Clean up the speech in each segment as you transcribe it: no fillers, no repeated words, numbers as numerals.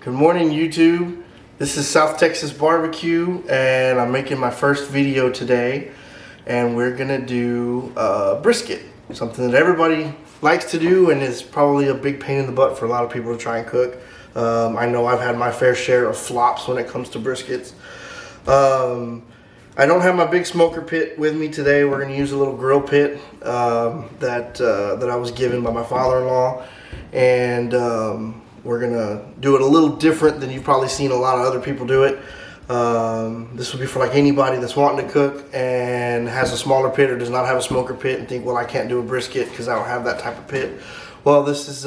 Good morning, YouTube. This is South Texas Barbecue, and I'm making my first video today. And we're gonna do brisket, something that everybody likes to do and is probably a big pain in the butt for a lot of people to try and cook. I know I've had my fair share of flops when it comes to briskets. I don't have my big smoker pit with me today. We're gonna use a little grill pit that I was given by my father-in-law, and we're gonna do it a little different than you've probably seen a lot of other people do it. This will be for like anybody that's wanting to cook and has a smaller pit or does not have a smoker pit and think, well, I can't do a brisket because I don't have that type of pit. Well, this is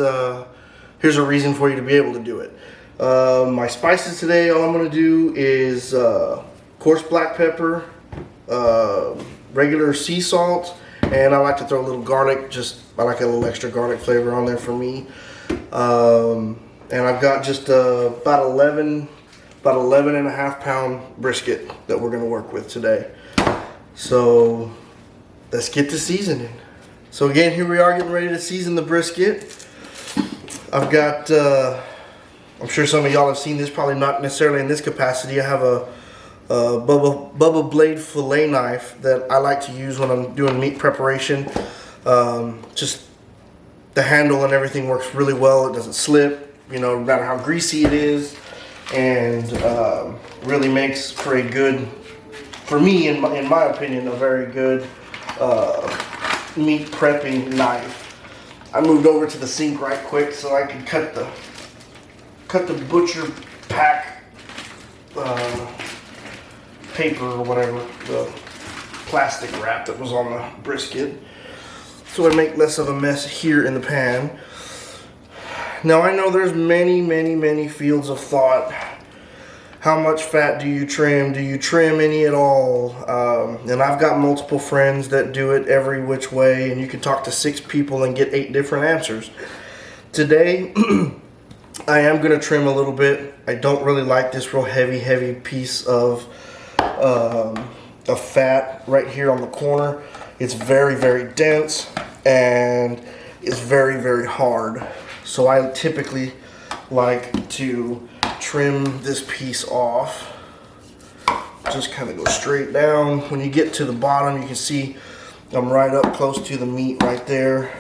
here's a reason for you to be able to do it. My spices today, all I'm gonna do is coarse black pepper, regular sea salt, and I like to throw a little garlic. I like a little extra garlic flavor on there for me. And I've got just about 11 and a half pound brisket that we're gonna work with today. So let's get to seasoning. So again, here we are getting ready to season the brisket. I've got, I'm sure some of y'all have seen this, probably not necessarily in this capacity. I have a Bubba Blade fillet knife that I like to use when I'm doing meat preparation. Just the handle and everything works really well. It doesn't slip, you know, no matter how greasy it is, and really makes for a good, for me, in my opinion, a very good meat prepping knife. I moved over to the sink right quick so I could cut the butcher pack paper or whatever, the plastic wrap that was on the brisket, so I make less of a mess here in the pan. Now I know there's many fields of thought. How much fat do you trim? Do you trim any at all? And I've got multiple friends that do it every which way, and you can talk to 6 people and get 8 different answers. Today, I am gonna trim a little bit. I don't really like this real heavy piece of fat right here on the corner. It's very dense and it's very hard. So I typically like to trim this piece off. Just kind of go straight down. When you get to the bottom, you can see I'm right up close to the meat right there.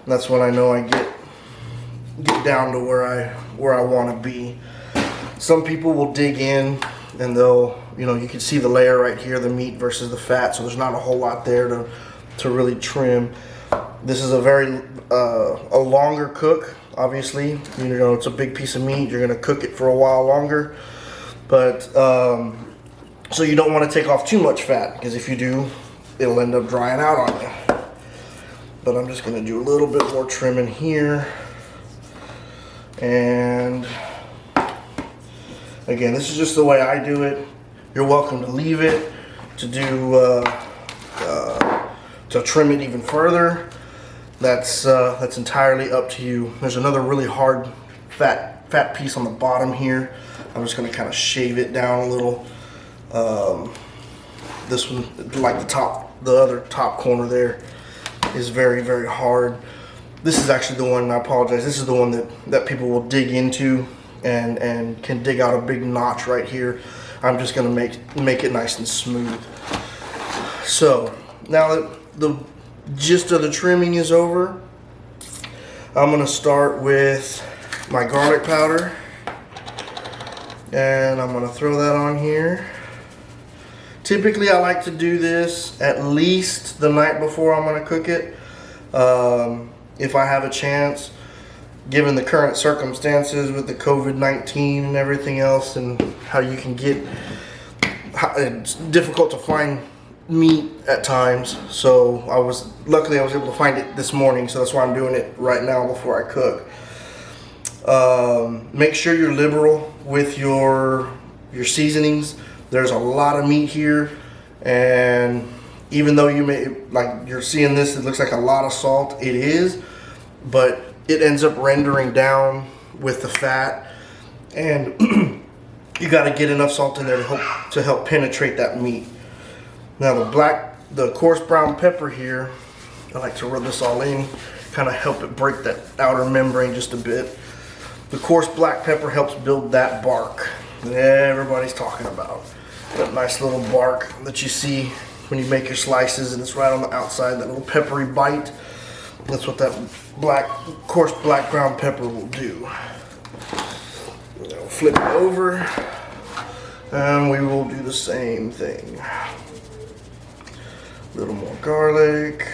And that's when I know I get down to where I want to be. Some people will dig in and they'll, you know, you can see the layer right here, the meat versus the fat, so there's not a whole lot there to really trim. This is a very a longer cook, obviously. You know, it's a big piece of meat. You're gonna cook it for a while longer, but so you don't want to take off too much fat, because if you do, it'll end up drying out on you. But I'm just gonna do a little bit more trimming here, and again, this is just the way I do it. You're welcome to leave it, to do to trim it even further. That's entirely up to you. There's another really hard fat piece on the bottom here. I'm just going to kind of shave it down a little. This one, like the other top corner there, is very hard. This is actually the one, I apologize, this is the one that people will dig into and can dig out a big notch right here. I'm just going to make it nice and smooth. So now that the gist of the trimming is over, I'm going to start with my garlic powder, and I'm going to throw that on here. Typically I like to do this at least the night before I'm going to cook it, if I have a chance, given the current circumstances with the COVID-19 and everything else, and how you can it's difficult to find meat at times. So luckily I was able to find it this morning, so that's why I'm doing it right now before I cook. Make sure you're liberal with your seasonings. There's a lot of meat here, and even though you're seeing this, it looks like a lot of salt. It is, but it ends up rendering down with the fat, and you got to get enough salt in there to help penetrate that meat. Now the coarse brown pepper here, I like to rub this all in, kind of help it break that outer membrane just a bit. The coarse black pepper helps build that bark that everybody's talking about. That nice little bark that you see when you make your slices, and it's right on the outside, that little peppery bite. That's what that coarse black ground pepper will do. Flip it over, and we will do the same thing. A little more garlic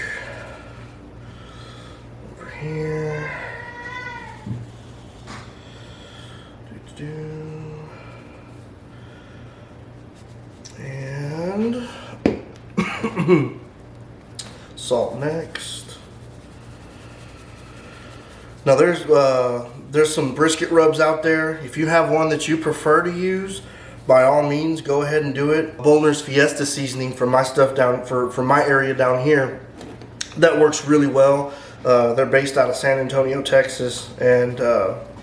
over here. And salt next. Now there's some brisket rubs out there. If you have one that you prefer to use, by all means go ahead and do it. Boulder's Fiesta seasoning for my stuff down for my area down here, that works really well. They're based out of San Antonio, Texas, and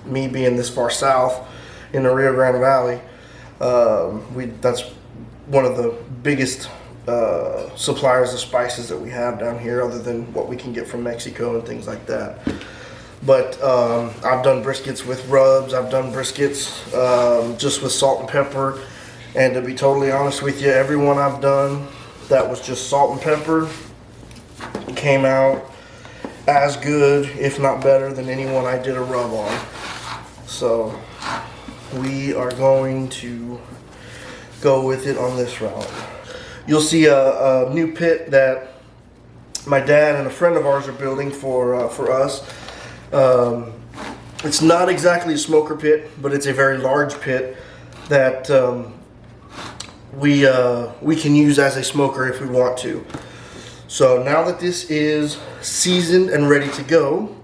me being this far south in the Rio Grande Valley, that's one of the biggest suppliers of spices that we have down here, other than what we can get from Mexico and things like that. But I've done briskets with rubs, I've done briskets just with salt and pepper, and to be totally honest with you, every one I've done that was just salt and pepper came out as good, if not better, than any one I did a rub on. So we are going to go with it on this route. You'll see a new pit that my dad and a friend of ours are building for us. It's not exactly a smoker pit, but it's a very large pit that we can use as a smoker if we want to. So now that this is seasoned and ready to go,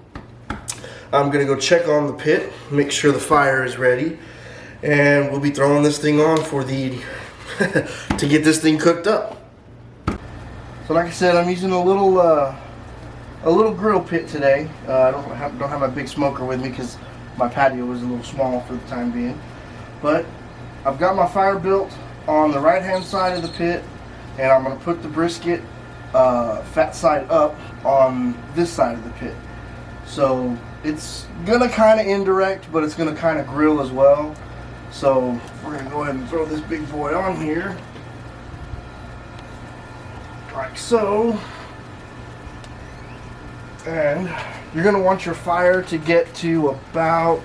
I'm gonna go check on the pit, make sure the fire is ready, and we'll be throwing this thing on for the to get this thing cooked up. So like I said, I'm using a little grill pit today. I don't have my big smoker with me because my patio is a little small for the time being. But I've got my fire built on the right hand side of the pit, and I'm going to put the brisket fat side up on this side of the pit. So it's going to kind of indirect, but it's going to kind of grill as well. So we're going to go ahead and throw this big boy on here, like so. And you're going to want your fire to get to about,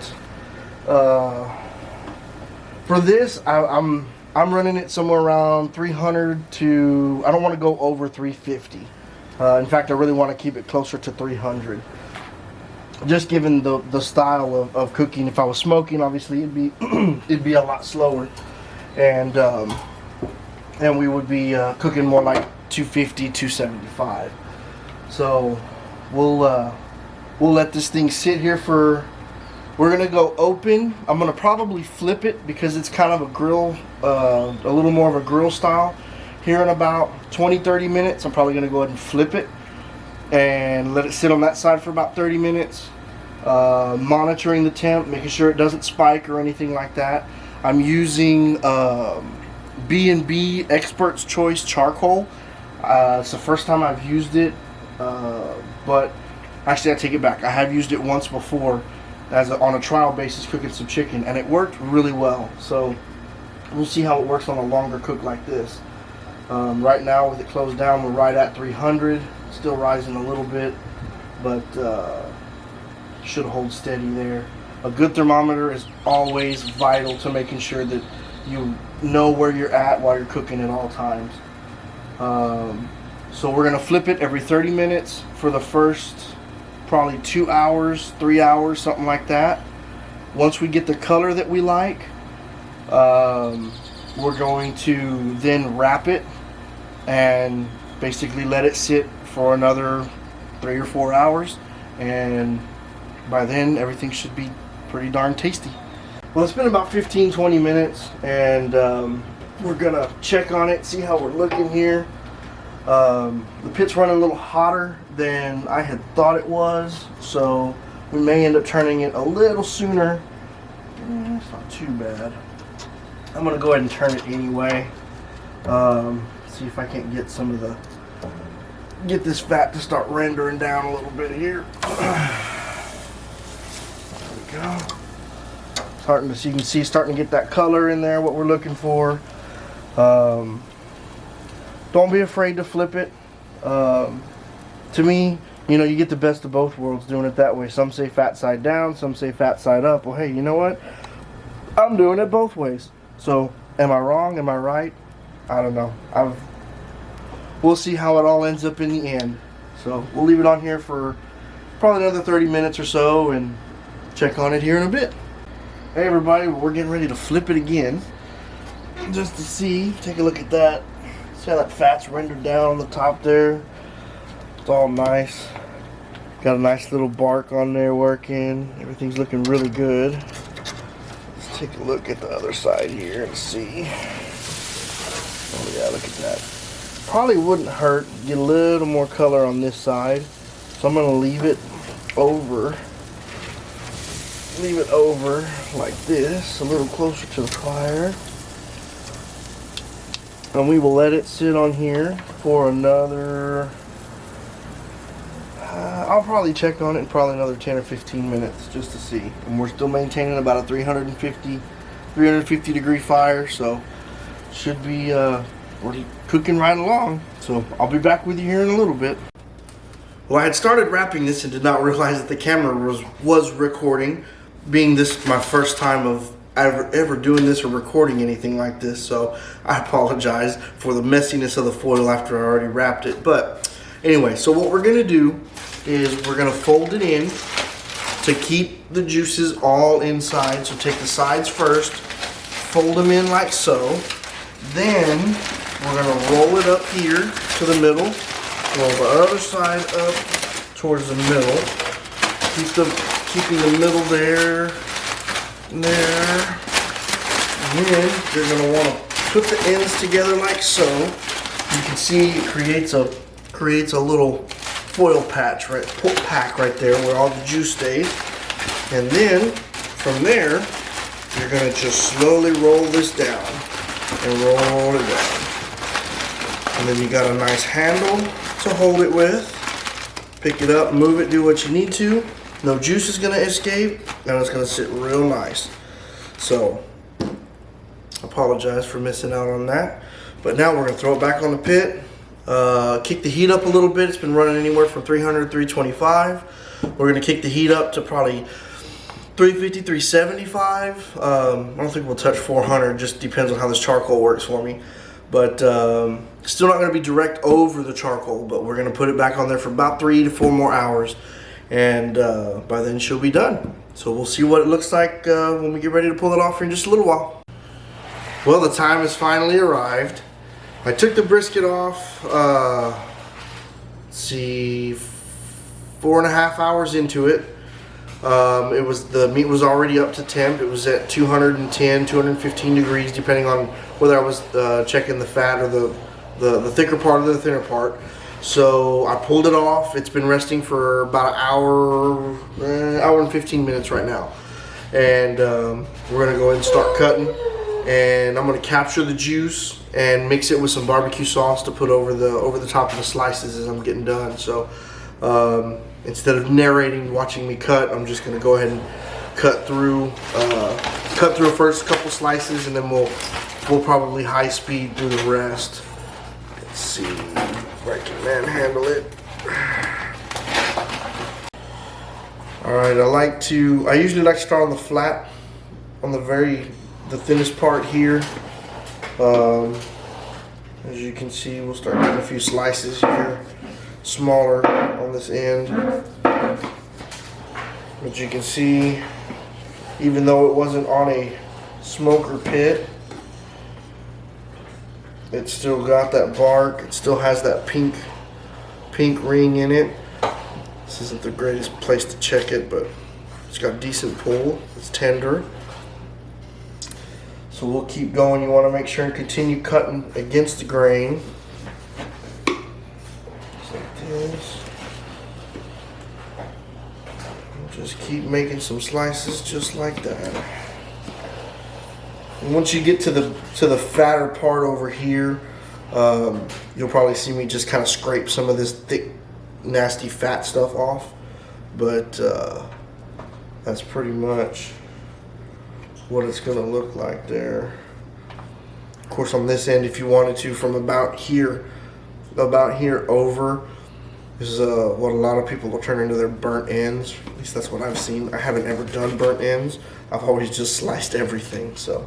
for this, I'm running it somewhere around 300 to, I don't want to go over 350. In fact, I really want to keep it closer to 300. Just given the style of cooking. If I was smoking, obviously it'd be a lot slower, and we would be cooking more like 250, 275. So we'll let this thing sit here for. We're gonna go open. I'm gonna probably flip it because it's kind of a grill, a little more of a grill style. Here in about 20-30 minutes, I'm probably gonna go ahead and flip it and let it sit on that side for about 30 minutes, monitoring the temp, making sure it doesn't spike or anything like that. I'm using B&B Expert's Choice charcoal. It's the first time I've used it, but actually I take it back. I have used it once before on a trial basis cooking some chicken, and it worked really well. So we'll see how it works on a longer cook like this. Right now with it closed down, we're right at 300. Still rising a little bit, but should hold steady there. A good thermometer is always vital to making sure that you know where you're at while you're cooking at all times. So we're gonna flip it every 30 minutes for the first probably 2 hours, 3 hours, something like that. Once we get the color that we like, we're going to then wrap it and basically let it sit for another 3 or 4 hours, and by then everything should be pretty darn tasty. Well, it's been about 15-20 minutes, and we're gonna check on it, see how we're looking here. The pit's running a little hotter than I had thought it was, so we may end up turning it a little sooner. It's not too bad. I'm gonna go ahead and turn it anyway. See if I can't get get this fat to start rendering down a little bit here. There we go. Starting to, so you can see, starting to get that color in there, what we're looking for. Don't be afraid to flip it. To me, you know, you get the best of both worlds doing it that way. Some say fat side down, some say fat side up. Well, hey, you know what? I'm doing it both ways. So, am I wrong? Am I right? I don't know. We'll see how it all ends up in the end. So, we'll leave it on here for probably another 30 minutes or so and check on it here in a bit. Hey everybody, we're getting ready to flip it again. Just to see, take a look at that. See how that fat's rendered down on the top there? It's all nice. Got a nice little bark on there working. Everything's looking really good. Let's take a look at the other side here and see. Oh yeah, look at that. Probably wouldn't hurt to get a little more color on this side. So I'm gonna leave it over. Leave it over like this, a little closer to the fire. And we will let it sit on here for another, I'll probably check on it in probably another 10 or 15 minutes just to see. And we're still maintaining about a 350 degree fire, so should be, we're cooking right along. So I'll be back with you here in a little bit. Well, I had started wrapping this and did not realize that the camera was recording, being this my first time of ever doing this or recording anything like this, so I apologize for the messiness of the foil after I already wrapped it. But anyway, so what we're gonna do is we're gonna fold it in to keep the juices all inside. So take the sides first, fold them in like so, then we're gonna roll it up here to the middle, roll the other side up towards the middle, keeping the middle there, and there. And then you're going to want to put the ends together like so. You can see it creates a little foil patch, right, pack right there where all the juice stays. And then from there, you're going to just slowly roll this down and roll it down. And then you got a nice handle to hold it with. Pick it up, move it, do what you need to. No juice is going to escape, and it's going to sit real nice. So, apologize for missing out on that. But now we're going to throw it back on the pit. Kick the heat up a little bit. It's been running anywhere from 300 to 325. We're going to kick the heat up to probably 350, 375. I don't think we'll touch 400. Just depends on how this charcoal works for me. But still not going to be direct over the charcoal, but we're going to put it back on there for about 3 to 4 more hours. And by then she'll be done. So we'll see what it looks like when we get ready to pull it off here in just a little while. Well, the time has finally arrived. I took the brisket off, let's see, 4.5 hours into it. The meat was already up to temp. It was at 210, 215 degrees, depending on whether I was checking the fat or the thicker part or the thinner part. So I pulled it off. It's been resting for about an hour and 15 minutes right now. And we're gonna go ahead and start cutting. And I'm gonna capture the juice and mix it with some barbecue sauce to put over the top of the slices as I'm getting done. So instead of narrating, watching me cut, I'm just gonna go ahead and cut through the first couple slices, and then we'll probably high speed through the rest. Let's see if I can manhandle it. Alright, I usually like to start on the flat, on the thinnest part here. As you can see, we'll start getting a few slices here, smaller on this end. But you can see, even though it wasn't on a smoker pit, it's still got that bark. It still has that pink ring in it. This isn't the greatest place to check it, but it's got decent pull. It's tender. So we'll keep going. You want to make sure and continue cutting against the grain. Just like this. Just keep making some slices just like that. And once you get to the fatter part over here, you'll probably see me just kind of scrape some of this thick, nasty fat stuff off. But that's pretty much what it's gonna look like there. Of course, on this end, if you wanted to, from about here over is what a lot of people will turn into their burnt ends. At least that's what I've seen. I haven't ever done burnt ends. I've always just sliced everything, so.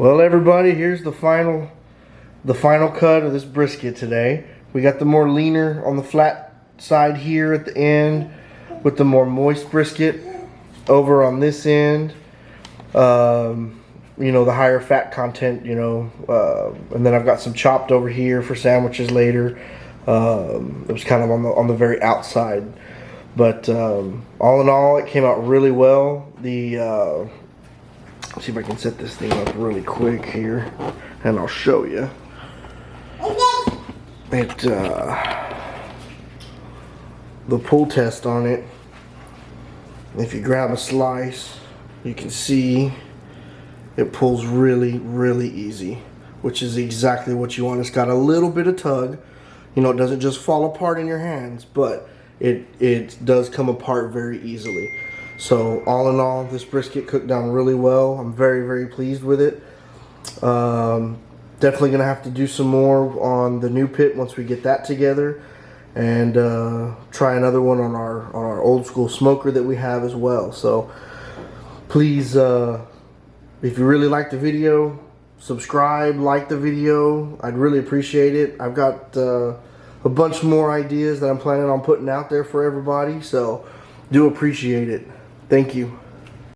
Well, everybody, here's the final cut of this brisket today. We got the more leaner on the flat side here at the end, with the more moist brisket over on this end. You know, the higher fat content, you know, and then I've got some chopped over here for sandwiches later. It was kind of on the very outside, but all in all, it came out really well. Let's see if I can set this thing up really quick here, and I'll show you. The pull test on it, if you grab a slice, you can see it pulls really, really easy, which is exactly what you want. It's got a little bit of tug. You know, it doesn't just fall apart in your hands, but it does come apart very easily. So all in all, this brisket cooked down really well. I'm very, very pleased with it. Definitely gonna have to do some more on the new pit once we get that together, and try another one on our old school smoker that we have as well. So please, if you really like the video, subscribe, like the video. I'd really appreciate it. I've got a bunch more ideas that I'm planning on putting out there for everybody, so do appreciate it. Thank you.